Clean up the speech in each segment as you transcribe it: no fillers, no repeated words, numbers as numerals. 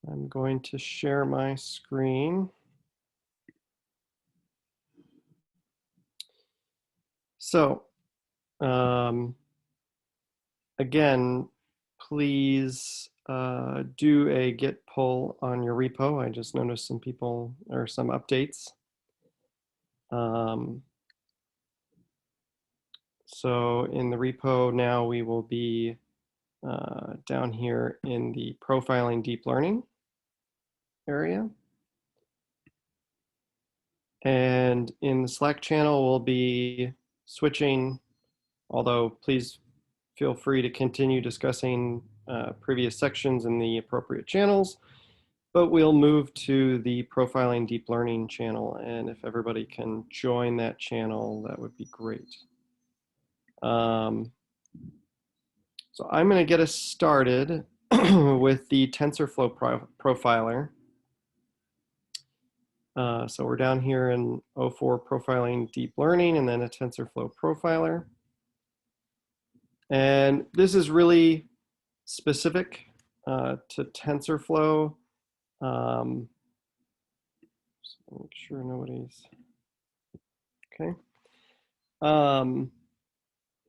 I'm going to share my screen. So, again, please do a git pull on your repo. I just noticed some people or some updates. So in the repo now we will be down here in the profiling deep learning area. And in the Slack channel we'll be switching, although please feel free to continue discussing previous sections in the appropriate channels, but we'll move to the profiling deep learning channel. And if everybody can join that channel, that would be great. So I'm going to get us started with the TensorFlow Profiler. So we're down here in 04 Profiling Deep Learning and then a TensorFlow Profiler. And this is really specific to TensorFlow. Just make sure nobody's, okay.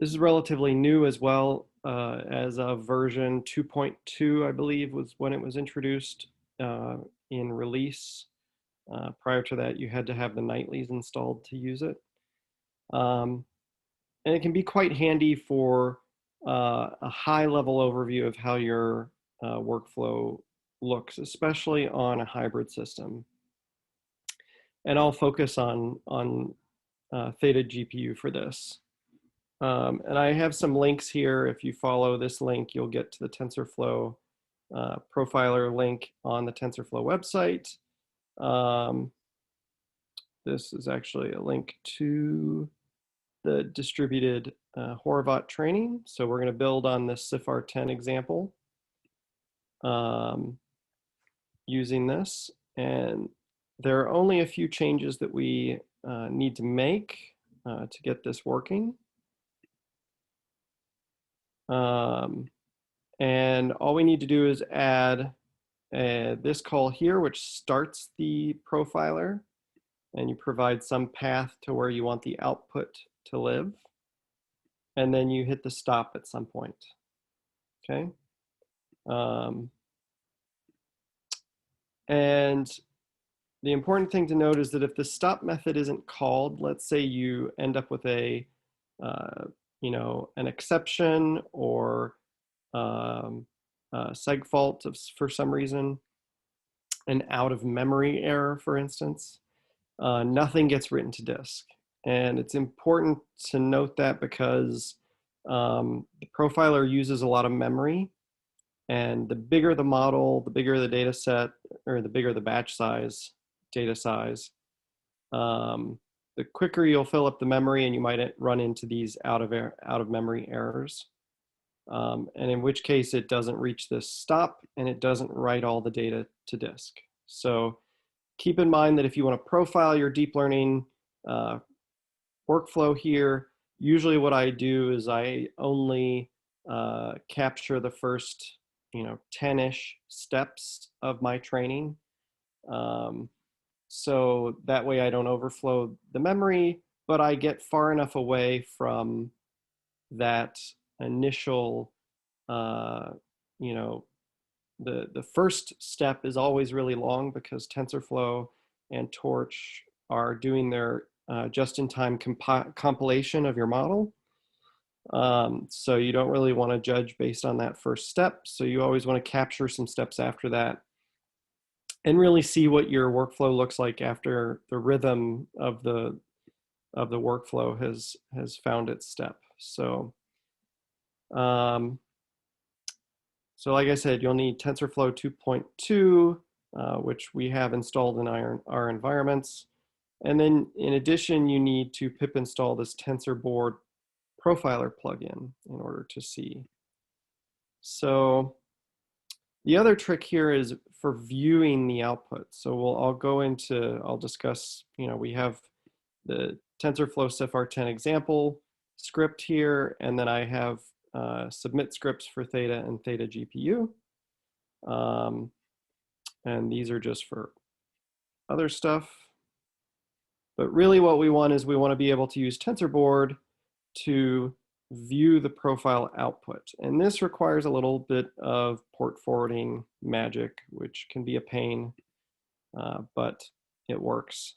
This is relatively new as well, as of version 2.2, I believe, was when it was introduced in release. Prior to that, you had to have the nightlies installed to use it. And it can be quite handy for a high-level overview of how your workflow looks, especially on a hybrid system. And I'll focus on Theta GPU for this. And I have some links here. If you follow this link, you'll get to the TensorFlow Profiler link on the TensorFlow website. This is actually a link to the distributed Horovod training. So we're going to build on this CIFAR 10 example using this. And there are only a few changes that we need to make to get this working. And all we need to do is add this call here, which starts the profiler, and you provide some path to where you want the output to live. And then you hit the stop at some point, okay? And the important thing to note is that if the stop method isn't called, let's say you end up with a, you know, an exception or seg fault for some reason, an out of memory error, for instance, nothing gets written to disk. And it's important to note that because the profiler uses a lot of memory, and the bigger the model, the bigger the data set, or the bigger the batch size, data size, the quicker you'll fill up the memory, and you might run into these out of memory errors. And in which case it doesn't reach this stop and it doesn't write all the data to disk. So keep in mind that if you want to profile your deep learning workflow here, usually what I do is I only capture the first 10-ish steps of my training. So that way I don't overflow the memory, but I get far enough away from that initial, the first step is always really long because TensorFlow and Torch are doing their just-in-time compilation of your model. So you don't really want to judge based on that first step. So you always want to capture some steps after that and really see what your workflow looks like after the rhythm of the workflow has found its step. So so like I said, you'll need TensorFlow 2.2, which we have installed in our environments. And then in addition, you need to pip install this Tensorboard profiler plugin in order to see. So the other trick here is for viewing the output. So I'll discuss, we have the TensorFlow CIFAR 10 example script here, and then I have submit scripts for Theta and Theta GPU. And these are just for other stuff. But really what we want is we want to be able to use Tensorboard to view the profile output. And this requires a little bit of port forwarding magic, which can be a pain, but it works.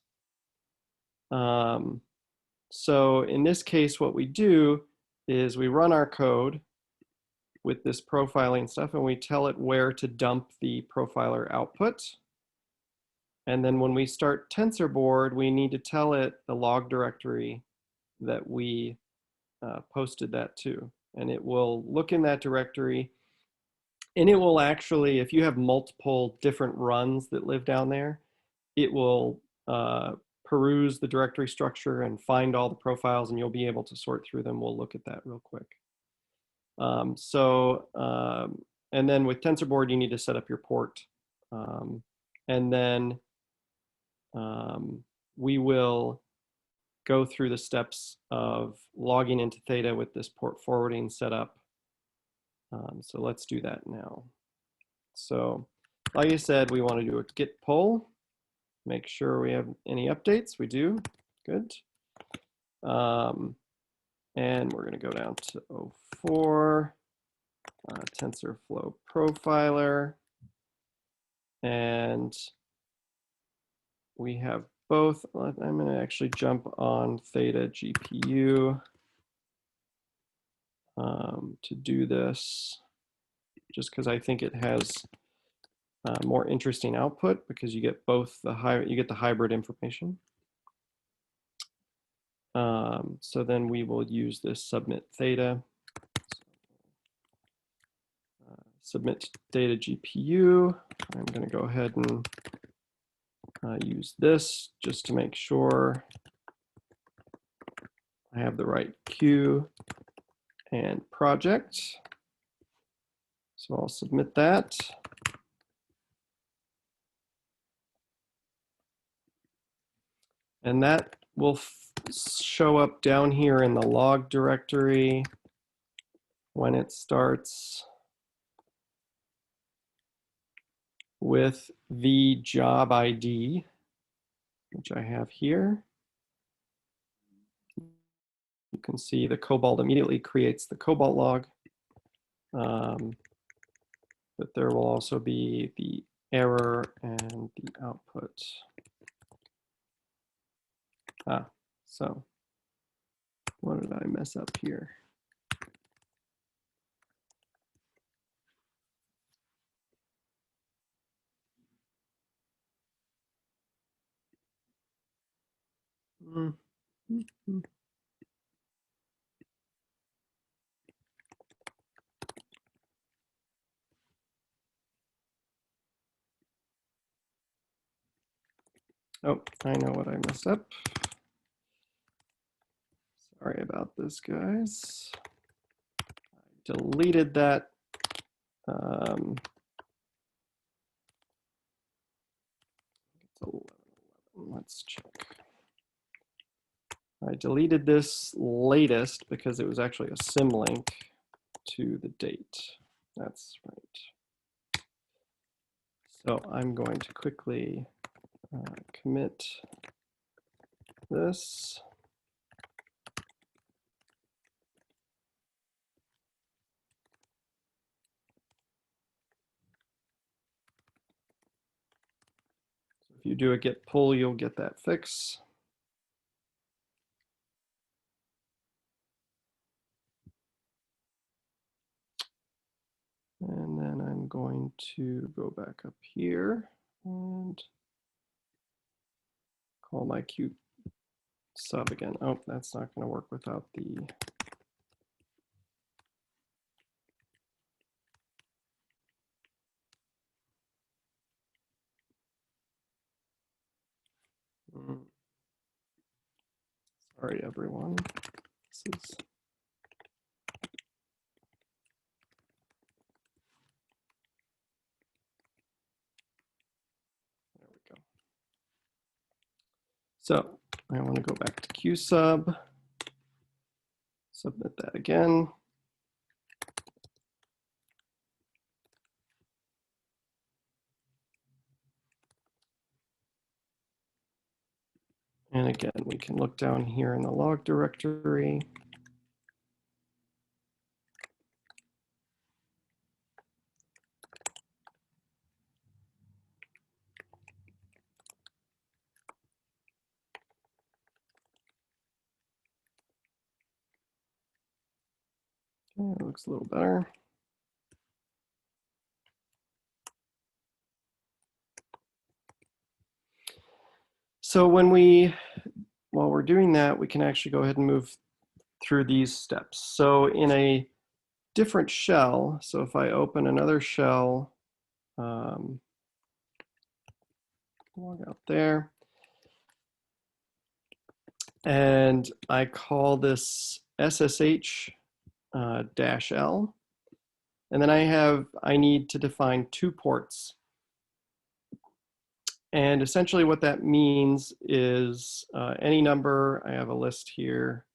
So in this case, what we do is we run our code with this profiling stuff and we tell it where to dump the profiler output. And then when we start Tensorboard, we need to tell it the log directory that we posted that to. And it will look in that directory and it will actually, if you have multiple different runs that live down there, it will peruse the directory structure and find all the profiles and you'll be able to sort through them. We'll look at that real quick. And then with Tensorboard, you need to set up your port. And then we will go through the steps of logging into Theta with this port forwarding setup. So let's do that now. So like I said, we want to do a git pull, make sure we have any updates. We do, good. And we're going to go down to 04, TensorFlow Profiler. And we have both. I'm going to actually jump on Theta GPU to do this, just because I think it has more interesting output because you get both the hybrid information. So then we will use this submit Theta. Submit data GPU. I'm going to go ahead and use this just to make sure I have the right queue and project. So I'll submit that. And that will show up down here in the log directory when it starts with the job ID, which I have here. You can see the Cobalt immediately creates the Cobalt log. But there will also be the error and the output. So what did I mess up here? Oh, I know what I messed up. Sorry about this, guys. I deleted that. It's 11. Let's check. I deleted this latest because it was actually a symlink to the date. That's right. So I'm going to quickly commit this. So if you do a git pull, you'll get that fix. And then I'm going to go back up here and call my Q sub again. Oh, that's not going to work without the sorry, everyone. This is there we go. So I want to go back to Q sub, submit that again. And again, we can look down here in the log directory. Okay, it looks a little better. So while we're doing that, we can actually go ahead and move through these steps. So in a different shell, so if I open another shell, log out there, and I call this SSH -L, and then I need to define 2 ports. And essentially what that means is any number. I have a list here.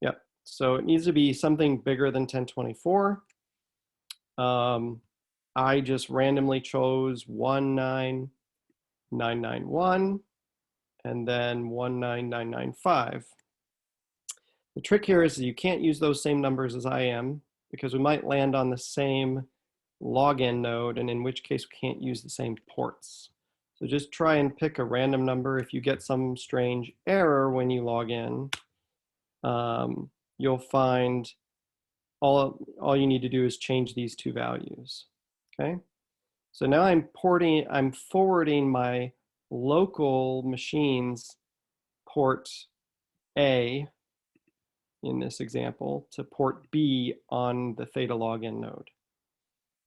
Yep, so it needs to be something bigger than 1024. I just randomly chose 19991 and then 19995. The trick here is you can't use those same numbers as I am, because we might land on the same login node, and in which case we can't use the same ports. So just try and pick a random number. If you get some strange error when you log in, you'll find all you need to do is change these 2 values. Okay, so now I'm forwarding my local machine's port A in this example to port B on the Theta login node.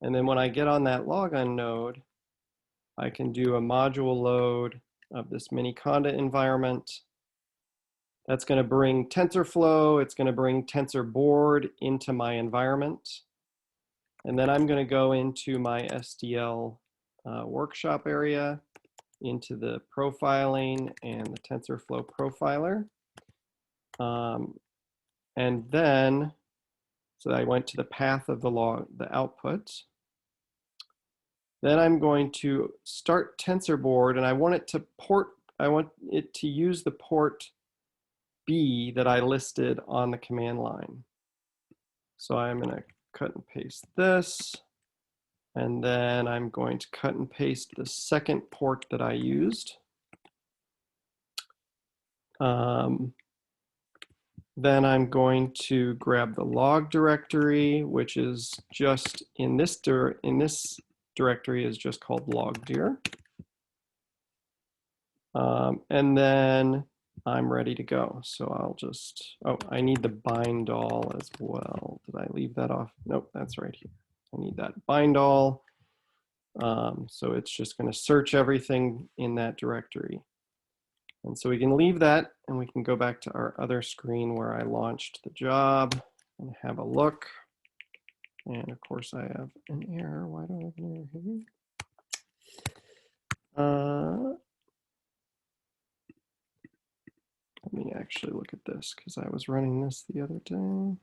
And then when I get on that login node, I can do a module load of this mini conda environment. That's going to bring TensorFlow, it's going to bring Tensorboard into my environment. And then I'm going to go into my SDL workshop area, into the profiling and the TensorFlow Profiler. And then, so I went to the path of the output. Then I'm going to start Tensorboard, and I want it to use the port B that I listed on the command line. So I'm going to cut and paste this, and then I'm going to cut and paste the second port that I used. Then I'm going to grab the log directory, which is just in this directory is just called logdir. And then I'm ready to go. So I'll just, I need the bind all as well. Did I leave that off? Nope, that's right here. I need that bind all. So it's just going to search everything in that directory. And so we can leave that, and we can go back to our other screen where I launched the job and have a look. And of course I have an error. Why do I have an error here? Let me actually look at this, because I was running this the other day.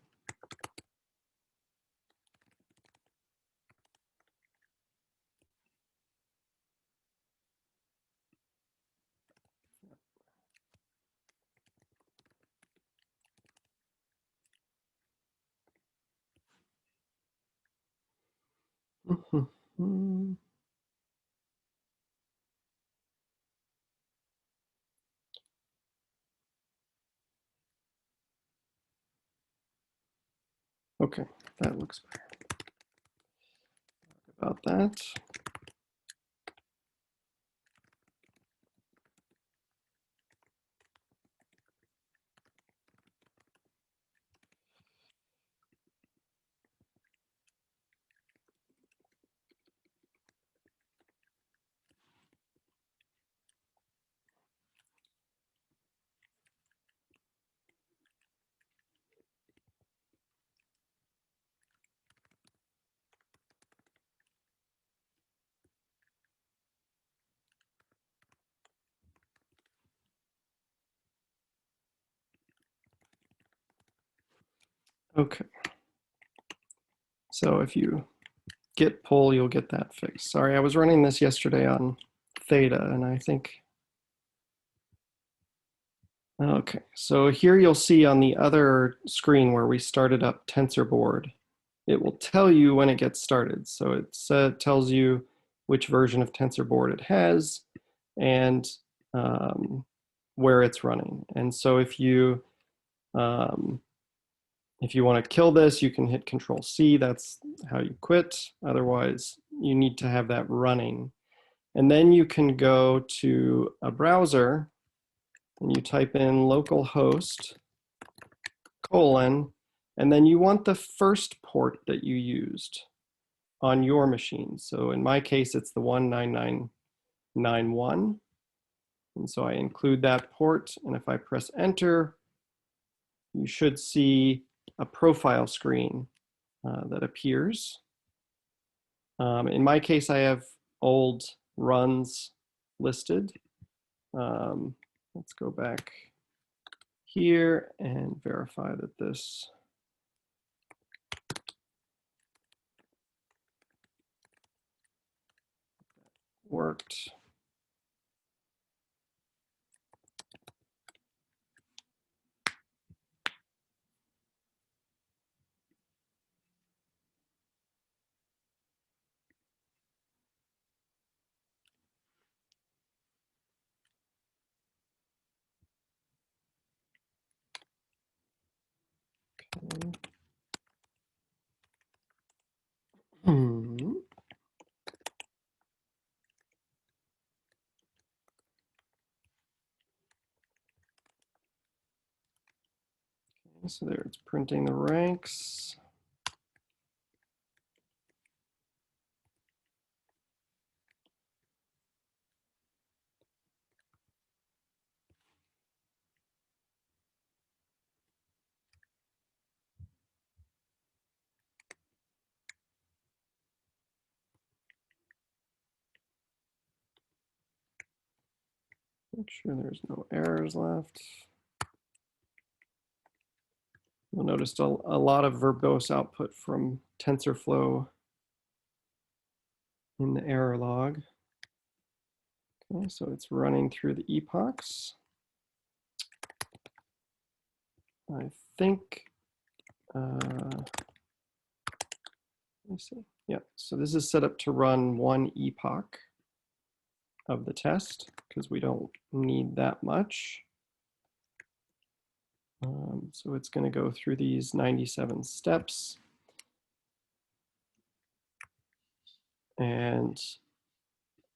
Okay, that looks better. About that. Okay. So if you git pull, you'll get that fixed. Sorry, I was running this yesterday on Theta, and I think Okay, so here you'll see on the other screen where we started up Tensorboard, it will tell you when it gets started. So it tells you which version of Tensorboard it has and um, where it's running. And so um, if you want to kill this, you can hit Control C. That's how you quit. Otherwise, you need to have that running. And then you can go to a browser and you type in localhost : and then you want the first port that you used on your machine. So in my case, it's the 19991. And so I include that port. And if I press enter, you should see a profile screen that appears. In my case, I have old runs listed. Let's go back here and verify that this worked. Okay. So there, it's printing the ranks. Make sure there's no errors left. You'll notice a lot of verbose output from TensorFlow in the error log. Okay, so it's running through the epochs. I think, let me see. Yep, so this is set up to run one epoch of the test because we don't need that much. So it's going to go through these 97 steps. And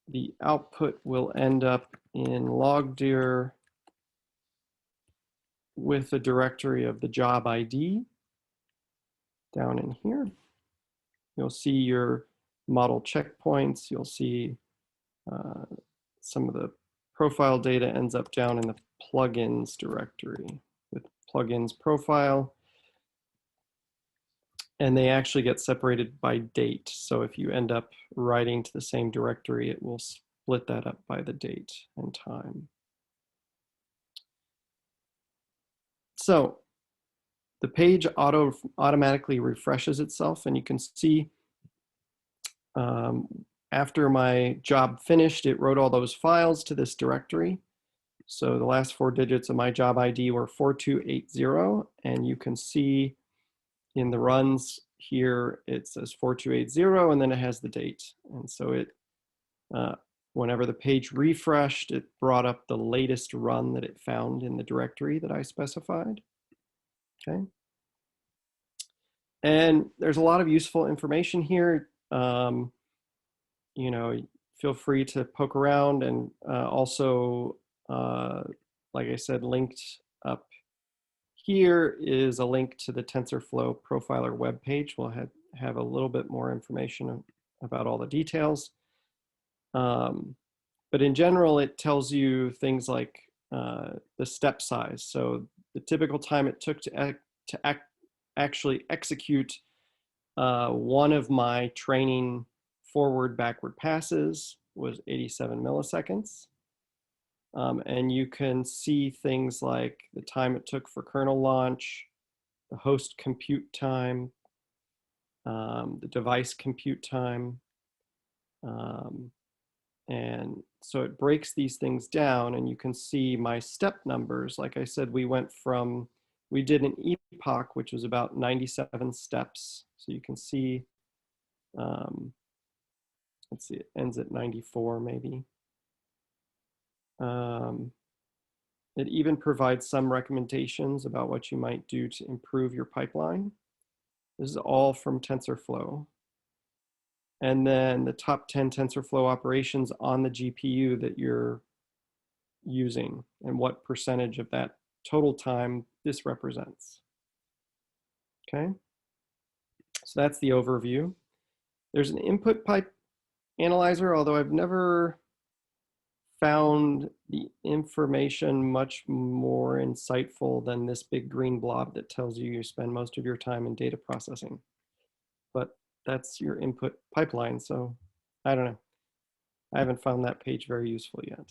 the output will end up in logdir with a directory of the job ID down in here. You'll see your model checkpoints. You'll see some of the profile data ends up down in the plugins directory with plugins profile. And they actually get separated by date. So if you end up writing to the same directory, it will split that up by the date and time. So the page automatically refreshes itself, and you can see after my job finished, it wrote all those files to this directory. So the last 4 digits of my job ID were 4280, and you can see in the runs here, it says 4280, and then it has the date. And so it, whenever the page refreshed, it brought up the latest run that it found in the directory that I specified. Okay. And there's a lot of useful information here. You know, feel free to poke around, and also, like I said, linked up here is a link to the TensorFlow Profiler webpage. We'll have a little bit more information about all the details. But in general, it tells you things like the step size. So the typical time it took to actually execute one of my training forward-backward passes was 87 milliseconds. And you can see things like the time it took for kernel launch, the host compute time, the device compute time, And so it breaks these things down, and you can see my step numbers. Like I said, we did an epoch, which was about 97 steps. So you can see, let's see, it ends at 94 maybe. It even provides some recommendations about what you might do to improve your pipeline. This is all from TensorFlow. And then the top 10 TensorFlow operations on the GPU that you're using and what percentage of that total time this represents. Okay, so that's the overview. There's an input pipe analyzer, although I've never found the information much more insightful than this big green blob that tells you spend most of your time in data processing. But that's your input pipeline, so I don't know. I haven't found that page very useful yet.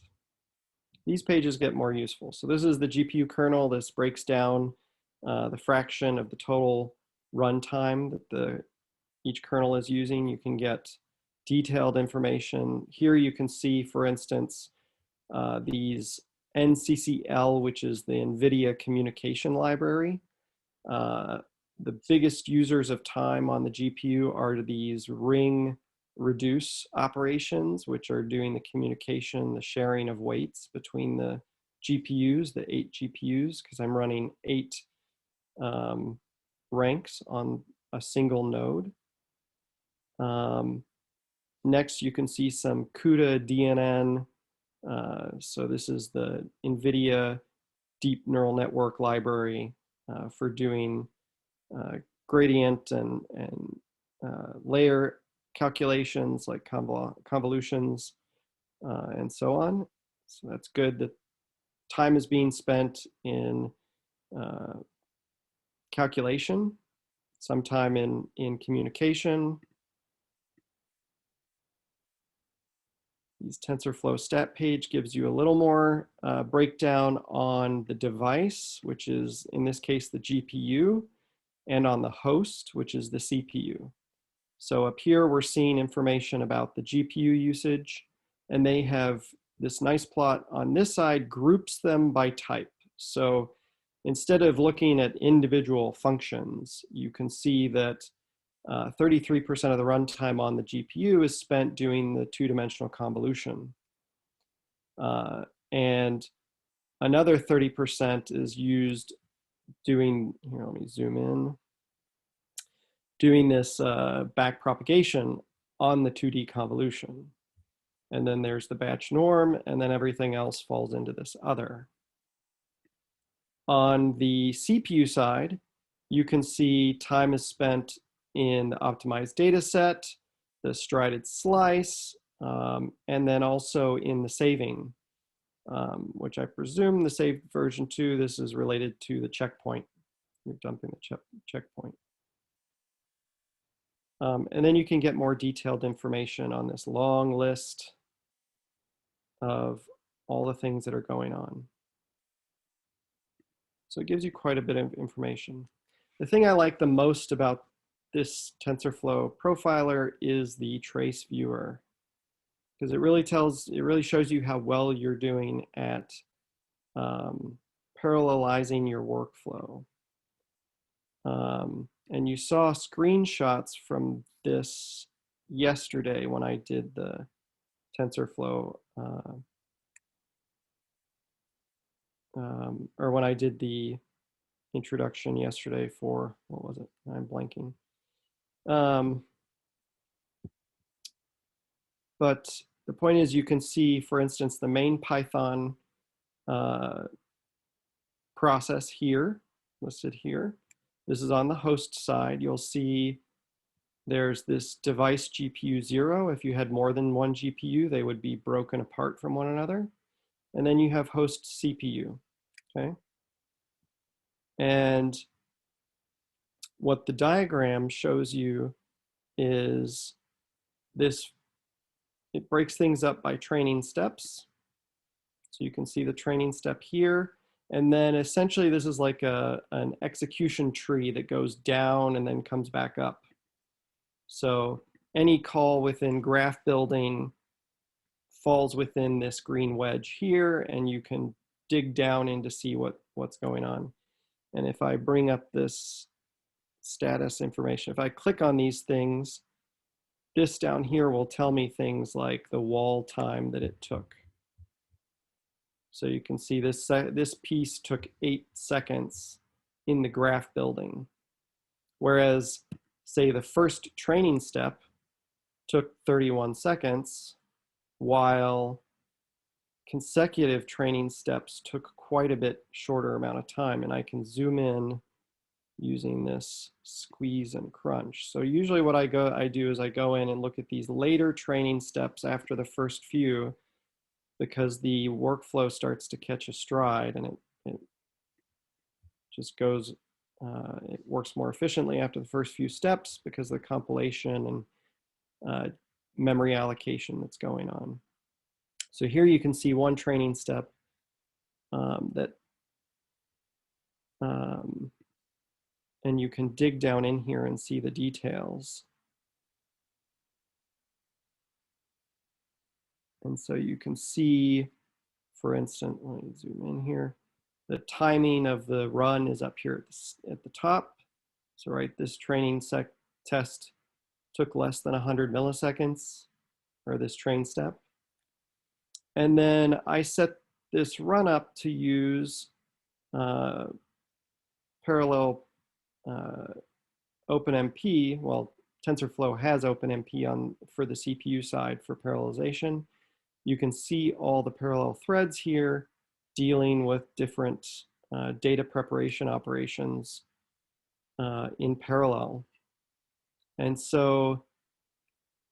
These pages get more useful. So this is the GPU kernel. This breaks down the fraction of the total runtime that each kernel is using. You can get detailed information. Here you can see, for instance, these NCCL, which is the NVIDIA communication library. The biggest users of time on the GPU are these ring reduce operations, which are doing the communication, the sharing of weights between the GPUs, the 8 GPUs, because I'm running 8 ranks on a single node. Next, you can see some CUDA DNN. So this is the NVIDIA deep neural network library for doing gradient and layer calculations like convolutions and so on. So that's good that time is being spent in calculation, some time in communication. This TensorFlow Stat page gives you a little more breakdown on the device, which is in this case the GPU, and on the host, which is the CPU. So up here we're seeing information about the GPU usage, and they have this nice plot on this side groups them by type. So instead of looking at individual functions, you can see that 33% of the runtime on the GPU is spent doing the two-dimensional convolution. And another 30% is used doing, here, let me zoom in, doing this back propagation on the 2D convolution. And then there's the batch norm, and then everything else falls into this other. On the CPU side, you can see time is spent in the optimized data set, the strided slice, and then also in the saving, which I presume the saved version 2, this is related to the checkpoint. You're dumping the checkpoint. And then you can get more detailed information on this long list of all the things that are going on. So it gives you quite a bit of information. The thing I like the most about this TensorFlow profiler is the trace viewer, because it really shows you how well you're doing at parallelizing your workflow. And you saw screenshots from this yesterday when I did the TensorFlow, or when I did the introduction yesterday for, what was it? I'm blanking. But the point is, you can see, for instance, the main Python process here, listed here. This is on the host side. You'll see there's this device GPU 0. If you had more than one GPU, they would be broken apart from one another. And then you have host CPU, okay? And what the diagram shows you is this, it breaks things up by training steps. So you can see the training step here. And then essentially this is like an execution tree that goes down and then comes back up. So any call within graph building falls within this green wedge here, and you can dig down in to see what's going on. And if I bring up this status information, if I click on these things, this down here will tell me things like the wall time that it took. So you can see this piece took 8 seconds in the graph building, whereas say the first training step took 31 seconds, while consecutive training steps took quite a bit shorter amount of time. And I can zoom in using this squeeze and crunch. So usually what I do is I go in and look at these later training steps after the first few, because the workflow starts to catch a stride, and it just goes, it works more efficiently after the first few steps because of the compilation and memory allocation that's going on. So here you can see one training step and you can dig down in here and see the details. And so you can see, for instance, let me zoom in here, the timing of the run is up here at the top. So right, this training test took less than 100 milliseconds, or this train step. And then I set this run up to use parallel OpenMP. Well, TensorFlow has OpenMP for the CPU side for parallelization. You can see all the parallel threads here dealing with different data preparation operations in parallel. And so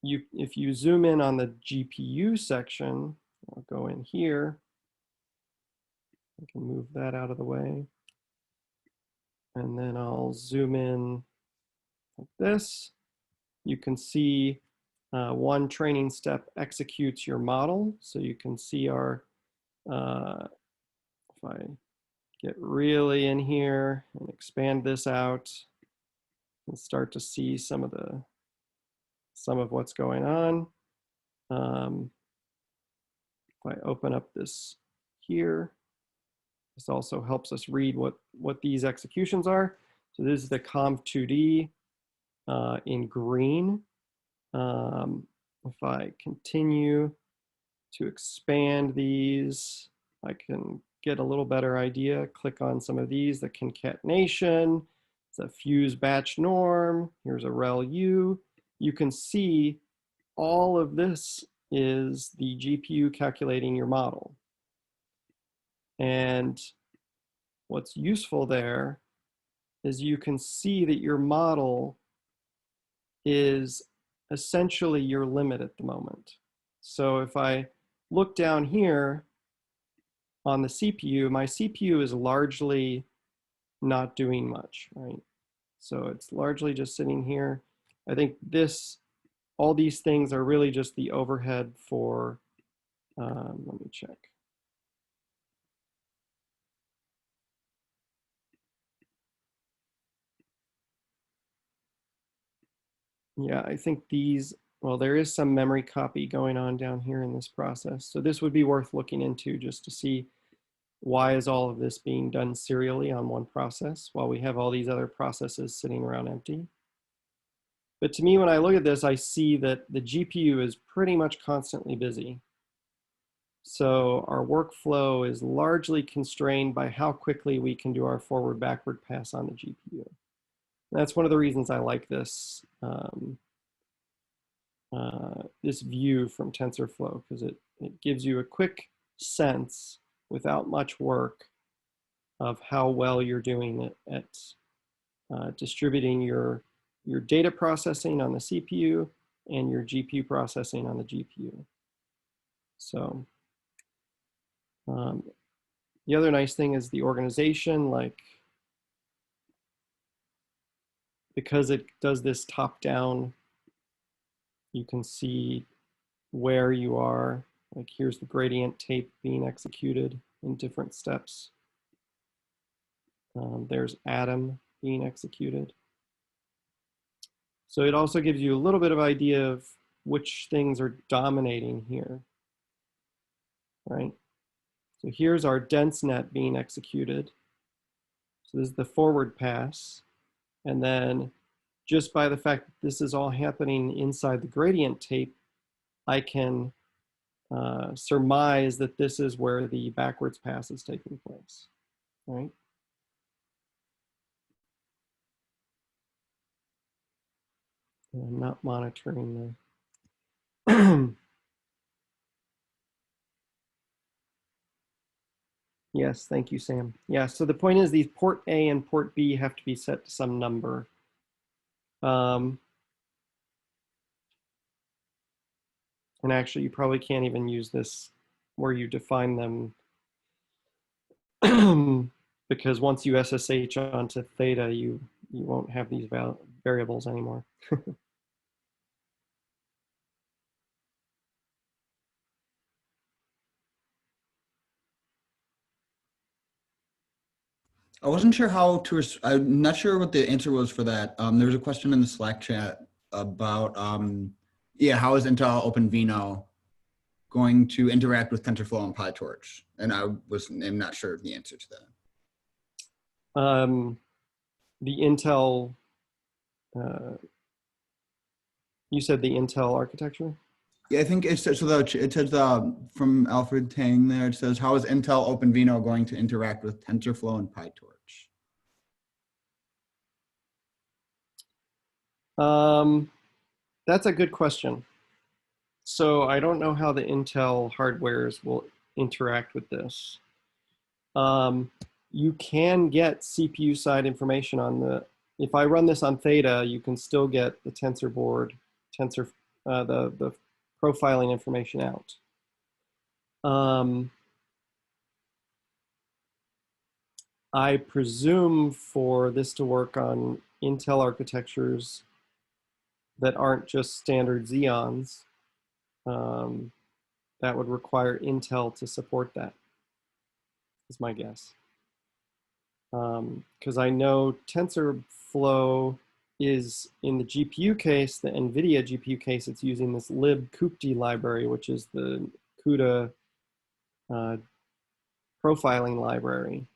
if you zoom in on the GPU section, I'll go in here. I can move that out of the way. And then I'll zoom in like this. You can see one training step executes your model. So you can see our, if I get really in here and expand this out and start to see some of what's going on. If I open up this here, this also helps us read what these executions are. So this is the conv2d in green. If I continue to expand these, I can get a little better idea. Click on some of these, the concatenation, it's a fuse batch norm, here's a rel-u. You can see all of this is the GPU calculating your model. And what's useful there is you can see that your model is essentially your limit at the moment. So if I look down here on the CPU, my CPU is largely not doing much, right? So it's largely just sitting here. I think all these things are really just the overhead for, let me check. Yeah, I think well, there is some memory copy going on down here in this process. So this would be worth looking into just to see why is all of this being done serially on one process while we have all these other processes sitting around empty. But to me, when I look at this, I see that the GPU is pretty much constantly busy. So our workflow is largely constrained by how quickly we can do our forward-backward pass on the GPU. And that's one of the reasons I like this, this view from TensorFlow, because it gives you a quick sense without much work of how well you're doing it at distributing your data processing on the CPU and your GPU processing on the GPU. So the other nice thing is the organization, like because it does this top down, you can see where you are. Like here's the gradient tape being executed in different steps. There's Atom being executed. So it also gives you a little bit of idea of which things are dominating here. right? So here's our dense net being executed. So this is the forward pass. And then just by the fact that this is all happening inside the gradient tape, I can surmise that this is where the backwards pass is taking place, right? And I'm not monitoring the Yes, thank you, Sam. Yeah, so the point is these port A and port B have to be set to some number. And actually, you probably can't even use this where you define them because once you SSH onto theta, you won't have these variables anymore. I wasn't sure how to, I'm not sure what the answer was for that. There was a question in the Slack chat about, yeah, how is Intel OpenVINO going to interact with TensorFlow and PyTorch? And I'm not sure of the answer to that. The Intel, you said the Intel architecture? Yeah, I think it says, it says from Alfred Tang there, it says, how is Intel OpenVINO going to interact with TensorFlow and PyTorch? That's a good question. So I don't know how the Intel hardwares will interact with this. You can get CPU side information on if I run this on Theta, you can still get the Tensorboard, the profiling information out. I presume for this to work on Intel architectures that aren't just standard Xeons, that would require Intel to support that, is my guess. Because I know TensorFlow is in the GPU case, the NVIDIA GPU case, it's using this libcupd library, which is the CUDA profiling library.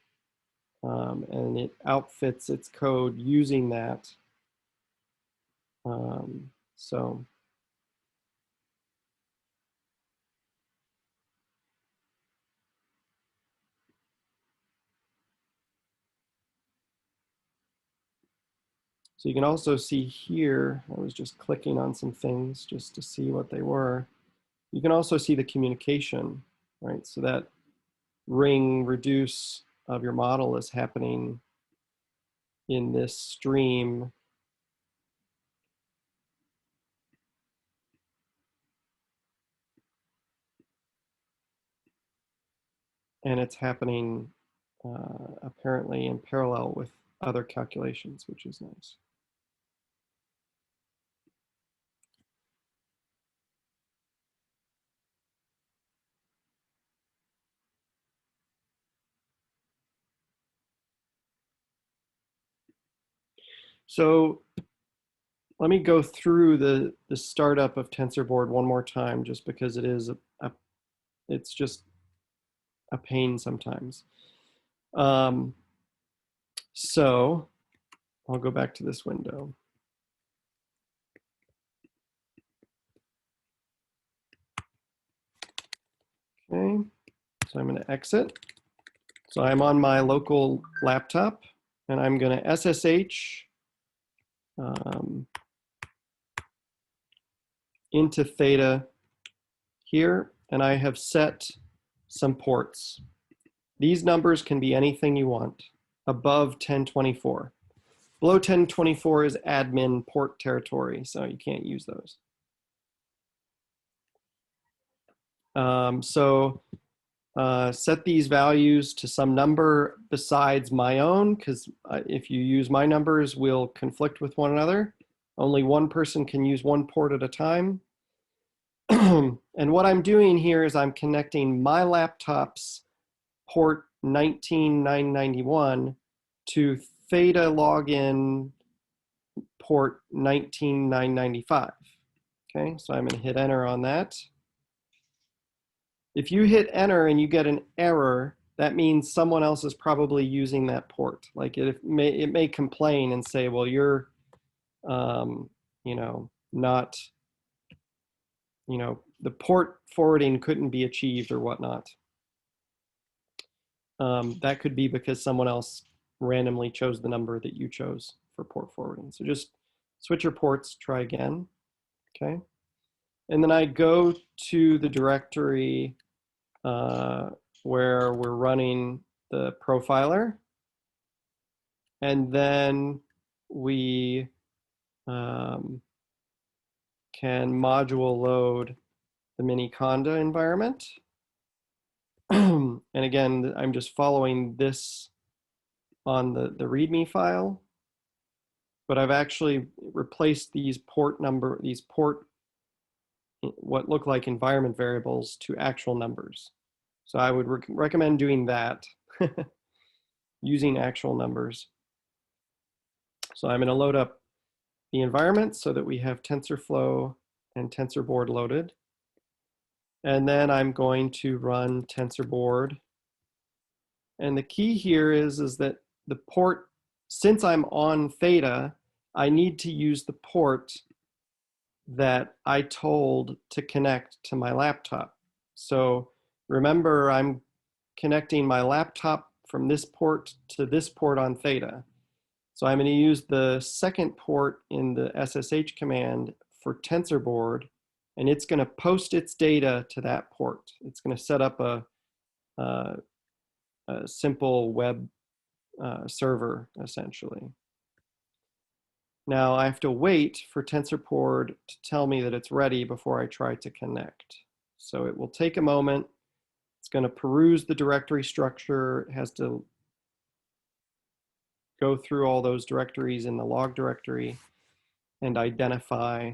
And it outfits its code using that. So you can also see here, I was just clicking on some things just to see what they were. You can also see the communication, right? So that ring reduce of your model is happening in this stream. And it's happening apparently in parallel with other calculations, which is nice. So let me go through the startup of Tensorboard one more time, just because it is it's just a pain sometimes. So I'll go back to this window. Okay, so I'm going to exit. So I'm on my local laptop, and I'm going to SSH into Theta here, and I have set some ports. These numbers can be anything you want above 1024. Below 1024 is admin port territory, so you can't use those. Set these values to some number besides my own, because if you use my numbers, we'll conflict with one another. Only one person can use one port at a time. And what I'm doing here is I'm connecting my laptop's port 19991 to Theta login port 19995. Okay, so I'm going to hit enter on that. If you hit enter and you get an error, that means someone else is probably using that port. Like it may complain and say, well, you're, you know, not, you know, the port forwarding couldn't be achieved or whatnot. That could be because someone else randomly chose the number that you chose for port forwarding. So just switch your ports, try again, okay? And then I go to the directory where we're running the profiler. And then we can module load the mini conda environment. And again, I'm just following this on the README file, but I've actually replaced these port, what look like environment variables to actual numbers. So I would recommend doing that, using actual numbers. So I'm going to load up the environment so that we have TensorFlow and Tensorboard loaded. And then I'm going to run Tensorboard. And the key here is that the port, since I'm on theta, I need to use the port that I told to connect to my laptop. So remember, I'm connecting my laptop from this port to this port on theta. So I'm going to use the second port in the SSH command for Tensorboard, and it's going to post its data to that port. It's going to set up a simple web server, essentially. Now I have to wait for Tensorboard to tell me that it's ready before I try to connect. So it will take a moment. It's going to peruse the directory structure. It has to go through all those directories in the log directory and identify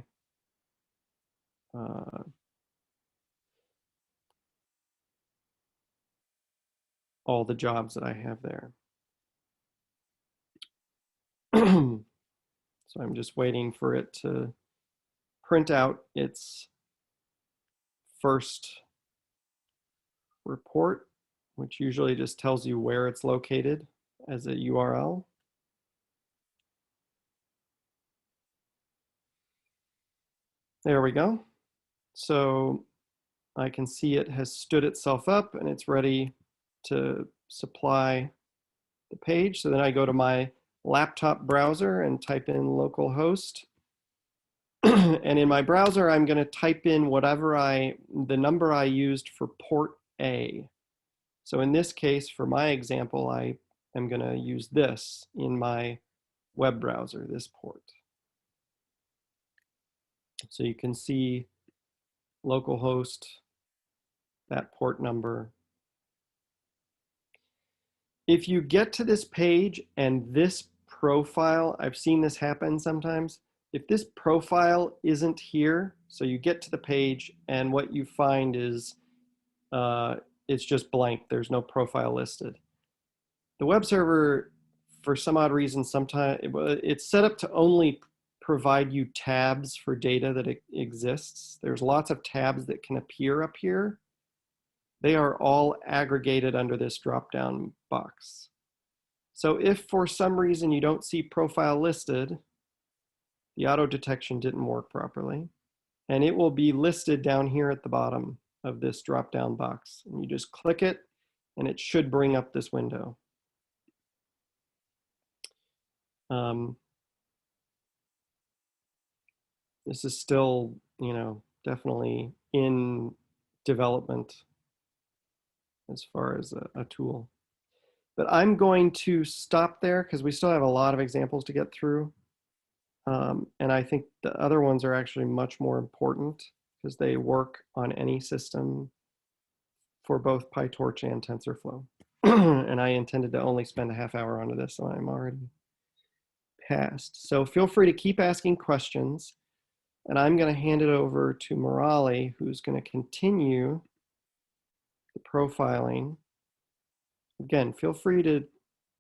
all the jobs that I have there. So I'm just waiting for it to print out its first report, which usually just tells you where it's located as a URL. There we go. So I can see it has stood itself up and it's ready to supply the page. So then I go to my laptop browser and type in localhost. And in my browser, I'm going to type in the number I used for port A. So in this case, for my example, I am going to use this in my web browser, this port. So you can see localhost, that port number. If you get to this page and this profile, I've seen this happen sometimes. If this profile isn't here, so you get to the page and what you find is it's just blank. There's no profile listed. The web server, for some odd reason, sometimes it's set up to only provide you tabs for data that exists. There's lots of tabs that can appear up here. They are all aggregated under this drop-down box. So if for some reason you don't see profile listed, the auto detection didn't work properly, and it will be listed down here at the bottom of this drop-down box. And you just click it, and it should bring up this window. This is still, definitely in development as far as a tool. But I'm going to stop there because we still have a lot of examples to get through. And I think the other ones are actually much more important because they work on any system for both PyTorch and TensorFlow. And I intended to only spend a half hour onto this, so I'm already past. So feel free to keep asking questions. And I'm going to hand it over to Murali, who's going to continue the profiling. Again, feel free to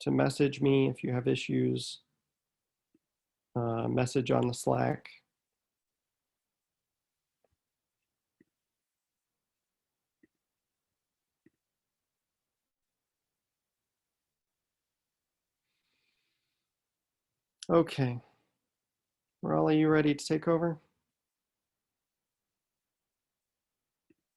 message me if you have issues. Message on the Slack. Okay. Raleigh, you ready to take over?